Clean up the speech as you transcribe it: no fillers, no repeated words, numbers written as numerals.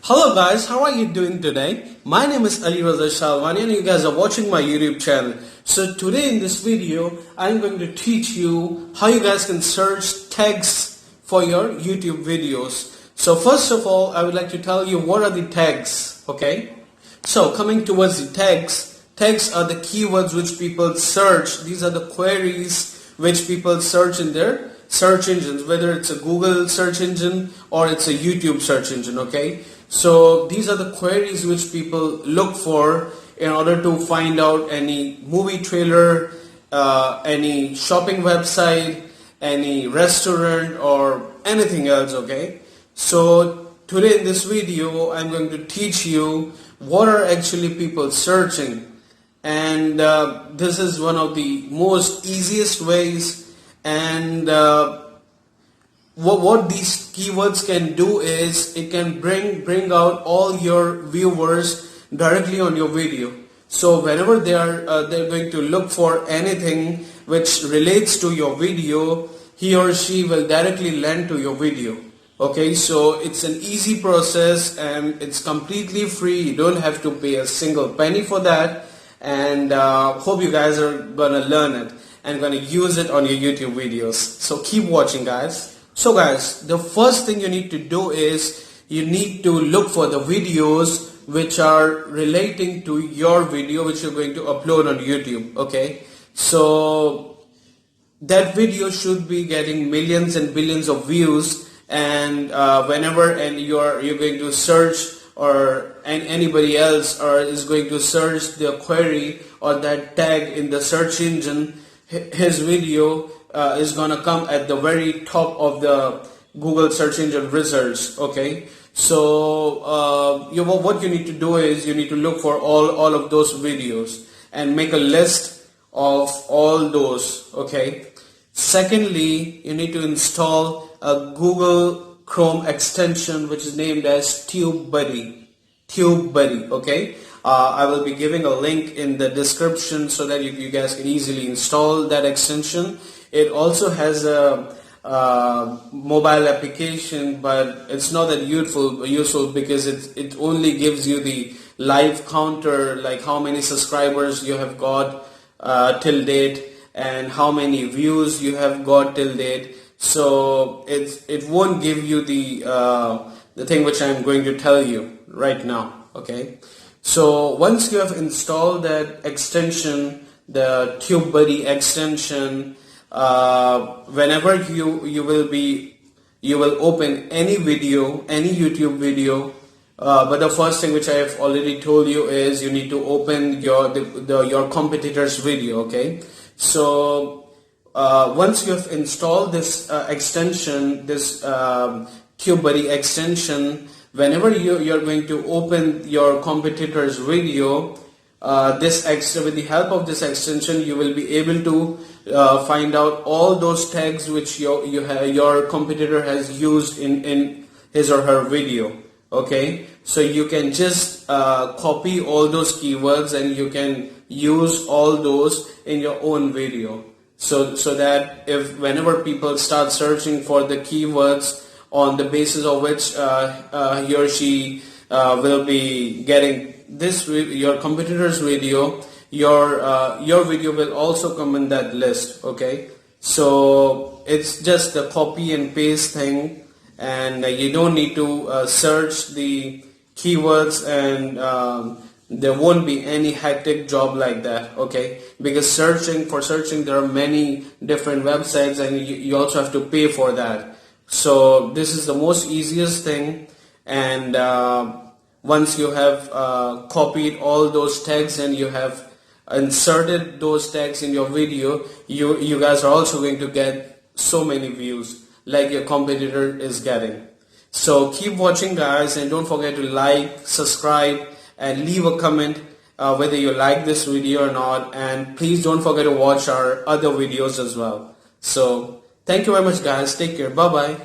Hello guys, how are you doing today? My name is Ali Raza Shalwani and you guys are watching my YouTube channel. So today in this video, I'm going to teach you how you guys can search tags for your YouTube videos. So first of all, I would like to tell you what are the tags, okay? So coming towards the tags are the keywords which people search. These are the queries which people search in their search engines, whether it's a Google search engine or it's a YouTube search engine, okay? So these are the queries which people look for in order to find out any movie trailer, any shopping website, any restaurant or anything else, okay? So today in this video I'm going to teach you what are actually people searching, and this is one of the most easiest ways, and what these keywords can do is it can bring out all your viewers directly on your video. So whenever they're going to look for anything which relates to your video, he or she will directly land to your video. Okay, so it's an easy process and it's completely free. You don't have to pay a single penny for that, and hope you guys are gonna learn it and gonna use it on your YouTube videos. So keep watching, guys. So guys, the first thing you need to do is you need to look for the videos which are relating to your video which you're going to upload on YouTube, okay? So that video should be getting millions and billions of views, and whenever you're going to search, or anybody else is going to search the query or that tag in the search engine, his video is gonna come at the very top of the Google search engine results, okay? So what you need to do is you need to look for all of those videos and make a list of all those, okay? Secondly, you need to install a Google Chrome extension which is named as Tubebuddy, okay? I will be giving a link in the description so that you guys can easily install that extension. It also has a mobile application, but it's not that useful because it only gives you the live counter, like how many subscribers you have got till date and how many views you have got till date. So it won't give you the thing which I'm going to tell you right now, okay? So once you have installed that extension, the Tubebuddy extension, whenever you will open any video, any YouTube video, but the first thing which I have already told you is you need to open your competitor's video, okay? So once you have installed this extension, this Tubebuddy extension, whenever you're going to open your competitor's video, with the help of this extension, you will be able to find out all those tags which your competitor has used in his or her video, okay? So you can just copy all those keywords and you can use all those in your own video, so that if whenever people start searching for the keywords on the basis of which he or she will be getting your competitor's video, your video will also come in that list, okay? So it's just a copy and paste thing, and you don't need to search the keywords, and there won't be any hectic job like that, okay? Because for searching there are many different websites, and you also have to pay for that. So this is the most easiest thing, and once you have copied all those tags and you have inserted those tags in your video, you guys are also going to get so many views like your competitor is getting. So keep watching, guys, and don't forget to like, subscribe, and leave a comment whether you like this video or not, and please don't forget to watch our other videos as well. So thank you very much, guys. Take care. Bye bye.